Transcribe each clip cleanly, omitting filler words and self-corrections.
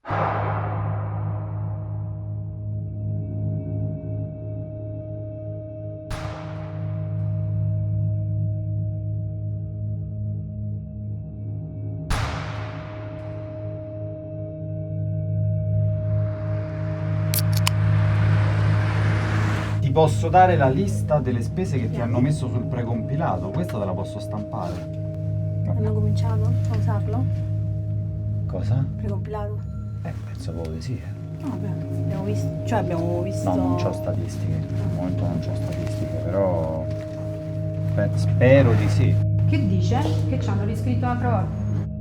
Ti posso dare la lista delle spese che ti hanno messo sul precompilato, questa te la posso stampare. Hanno cominciato a usarlo? Cosa? Precompilato? Penso proprio di sì. Vabbè, abbiamo visto... No, non c'ho statistiche, al momento non c'ho statistiche, però spero di sì. Che dice? Che ci hanno riscritto un'altra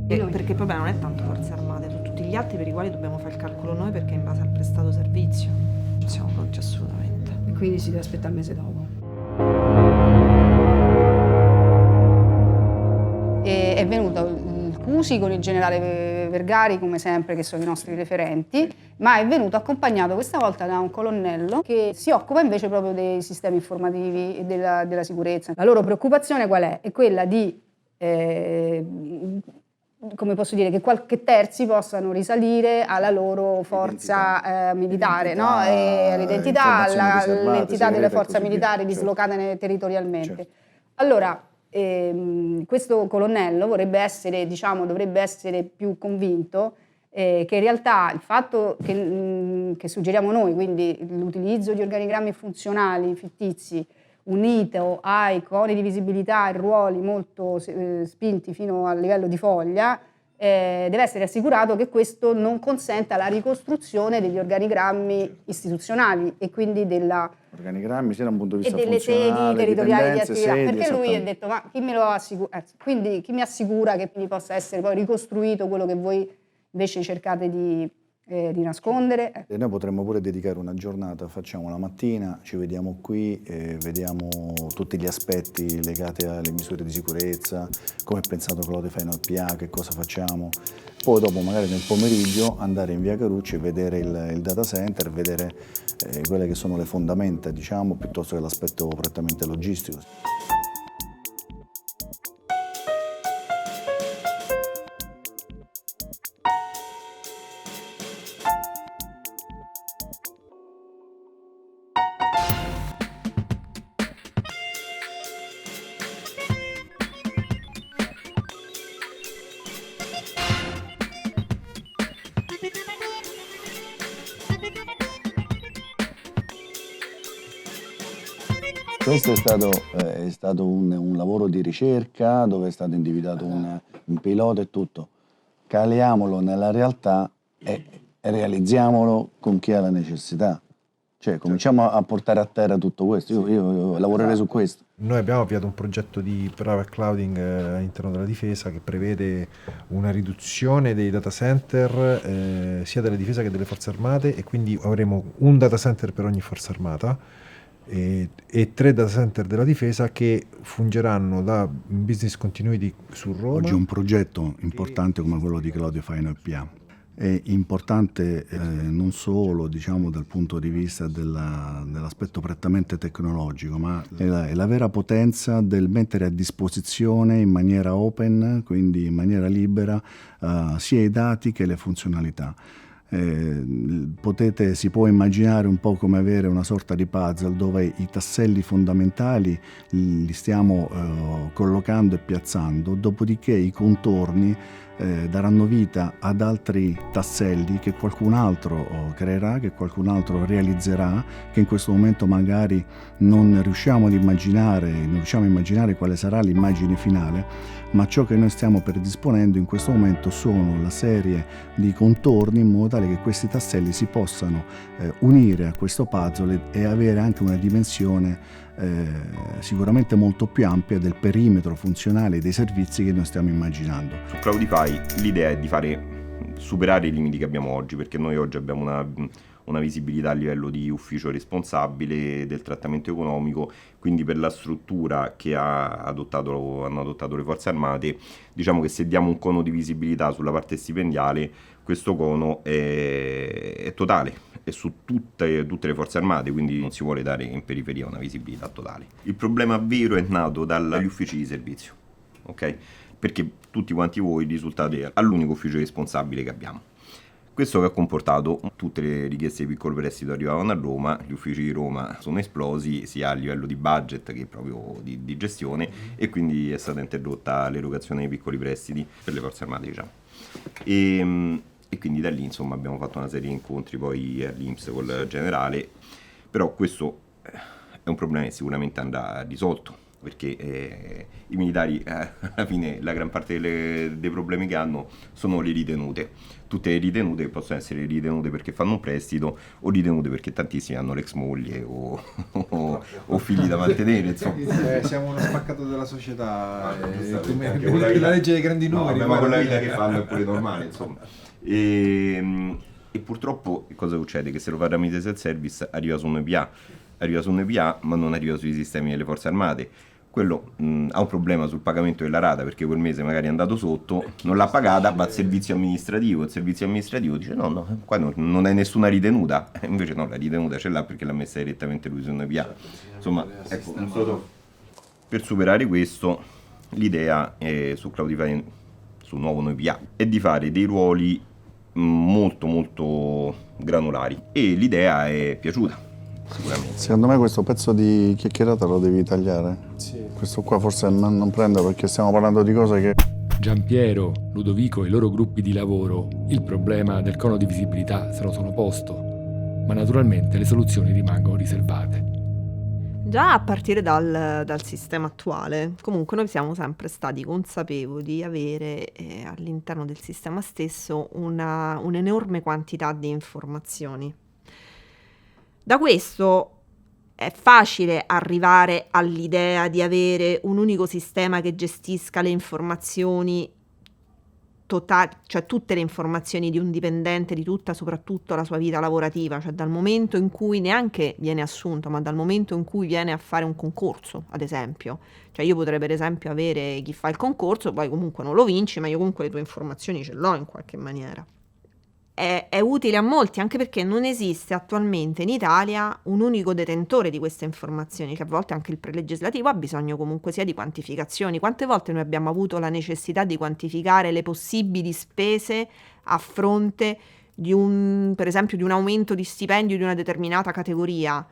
volta? Perché il problema non è tanto forze armate, sono tutti gli atti per i quali dobbiamo fare il calcolo noi perché in base al prestato servizio ci siamo pronti assolutamente. E quindi si deve aspettare il mese dopo. È venuto il Cusi con il generale Vergari, come sempre, che sono i nostri referenti, ma è venuto accompagnato questa volta da un colonnello che si occupa invece proprio dei sistemi informativi e della sicurezza. La loro preoccupazione qual è? È quella di, come posso dire, che terzi possano risalire alla loro forza militare, no? All'identità, all'entità delle forze militari dislocate territorialmente. Certo. Allora, questo colonnello dovrebbe essere più convinto che in realtà il fatto che suggeriamo noi, quindi l'utilizzo di organigrammi funzionali fittizi unito ai coni di visibilità e ruoli molto spinti fino al livello di foglia, deve essere assicurato che questo non consenta la ricostruzione degli organigrammi istituzionali e quindi organigrammi sia da un punto di vista delle sedi funzionale, territoriali di dipendenze, attività, sedi, perché lui ha detto ma chi me lo assicura? Quindi chi mi assicura che quindi possa essere poi ricostruito quello che voi invece cercate di nascondere? E noi potremmo pure dedicare una giornata, facciamo la mattina, ci vediamo qui, vediamo tutti gli aspetti legati alle misure di sicurezza, come è pensato Claudio Faino PA, che cosa facciamo. Poi dopo magari nel pomeriggio andare in via Carucci e vedere il data center, vedere quelle che sono le fondamenta, diciamo, piuttosto che l'aspetto prettamente logistico. Questo è stato un lavoro di ricerca dove è stato individuato un pilota e tutto. Caliamolo nella realtà e realizziamolo con chi ha la necessità. Cioè, cominciamo a portare a terra tutto questo. Io lavorerei su questo. Noi abbiamo avviato un progetto di private clouding all'interno della difesa che prevede una riduzione dei data center sia della difesa che delle forze armate, e quindi avremo un data center per ogni forza armata e 3 data center della difesa che fungeranno da business continuity su Roma. Oggi un progetto importante come quello di Claudio Faino PA è importante non solo, diciamo, dal punto di vista dell'aspetto prettamente tecnologico, ma è la vera potenza del mettere a disposizione in maniera open, quindi in maniera libera, sia i dati che le funzionalità. Si può immaginare un po' come avere una sorta di puzzle dove i tasselli fondamentali li stiamo collocando e piazzando, dopodiché i contorni daranno vita ad altri tasselli che qualcun altro creerà, che qualcun altro realizzerà, che in questo momento magari non riusciamo a immaginare quale sarà l'immagine finale, ma ciò che noi stiamo predisponendo in questo momento sono la serie di contorni in modo tale che questi tasselli si possano unire a questo puzzle e avere anche una dimensione sicuramente molto più ampia del perimetro funzionale dei servizi che noi stiamo immaginando. Su Cloudify l'idea è di superare i limiti che abbiamo oggi, perché noi oggi abbiamo una visibilità a livello di ufficio responsabile del trattamento economico, quindi per la struttura che hanno adottato le forze armate, diciamo che se diamo un cono di visibilità sulla parte stipendiale, questo cono è totale, è su tutte le forze armate, quindi non si vuole dare in periferia una visibilità totale. Il problema vero è nato dagli uffici di servizio, ok? Perché tutti quanti voi risultate all'unico ufficio responsabile che abbiamo. Questo che ha comportato tutte le richieste di piccolo prestito arrivavano a Roma, gli uffici di Roma sono esplosi sia a livello di budget che proprio di gestione, e quindi è stata interrotta l'erogazione dei piccoli prestiti per le forze armate, diciamo. E quindi da lì insomma abbiamo fatto una serie di incontri poi all'INPS col generale, però questo è un problema che sicuramente andrà risolto, perché i militari alla fine la gran parte dei problemi che hanno sono le ritenute, tutte le ritenute che possono essere ritenute perché fanno un prestito o ritenute perché tantissimi hanno l'ex moglie o figli da mantenere, insomma. Siamo uno spaccato della società, Anche con la legge dei grandi numeri, ma con la vita che fanno è pure normale, insomma. E purtroppo cosa succede? Che se lo fa tramite self-service arriva su un EPA, ma non arriva sui sistemi delle forze armate. Quello ha un problema sul pagamento della rata, perché quel mese magari è andato sotto, non l'ha pagata, va al servizio amministrativo, il servizio amministrativo dice no, qua non hai nessuna ritenuta, invece no, la ritenuta ce l'ha perché l'ha messa direttamente lui su un EPA. Insomma, ecco, per superare questo, l'idea su Cloudify, sul nuovo NoPA, è di fare dei ruoli molto molto granulari, e l'idea è piaciuta sicuramente. Secondo me questo pezzo di chiacchierata lo devi tagliare. Sì. Questo qua forse non prende, perché stiamo parlando di cose che... Giampiero, Ludovico e i loro gruppi di lavoro il problema del cono di visibilità se lo sono posto, ma naturalmente le soluzioni rimangono riservate. Già a partire dal sistema attuale, comunque noi siamo sempre stati consapevoli di avere all'interno del sistema stesso un'enorme quantità di informazioni. Da questo è facile arrivare all'idea di avere un unico sistema che gestisca le informazioni totali, cioè tutte le informazioni di un dipendente, di tutta soprattutto la sua vita lavorativa, cioè dal momento in cui neanche viene assunto, ma dal momento in cui viene a fare un concorso, ad esempio. Cioè io potrei per esempio avere chi fa il concorso, poi comunque non lo vinci, ma io comunque le tue informazioni ce l'ho in qualche maniera. È utile a molti, anche perché non esiste attualmente in Italia un unico detentore di queste informazioni, che a volte anche il prelegislativo ha bisogno comunque sia di quantificazioni. Quante volte noi abbiamo avuto la necessità di quantificare le possibili spese a fronte di per esempio di un aumento di stipendio di una determinata categoria?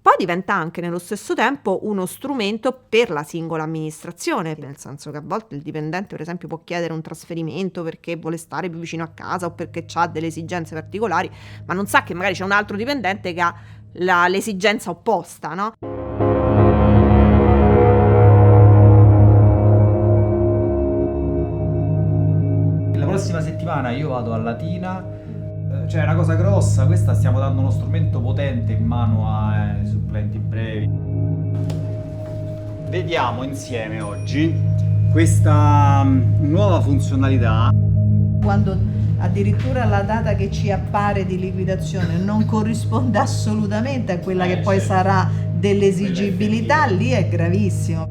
Poi diventa anche nello stesso tempo uno strumento per la singola amministrazione, nel senso che a volte il dipendente per esempio può chiedere un trasferimento perché vuole stare più vicino a casa o perché ha delle esigenze particolari, ma non sa che magari c'è un altro dipendente che ha l'esigenza opposta, no? La prossima settimana io vado a Latina. Cioè è una cosa grossa, questa stiamo dando uno strumento potente in mano ai supplenti brevi. Vediamo insieme oggi questa nuova funzionalità. Quando addirittura la data che ci appare di liquidazione non corrisponde assolutamente a quella che poi sarà dell'esigibilità, lì è gravissimo.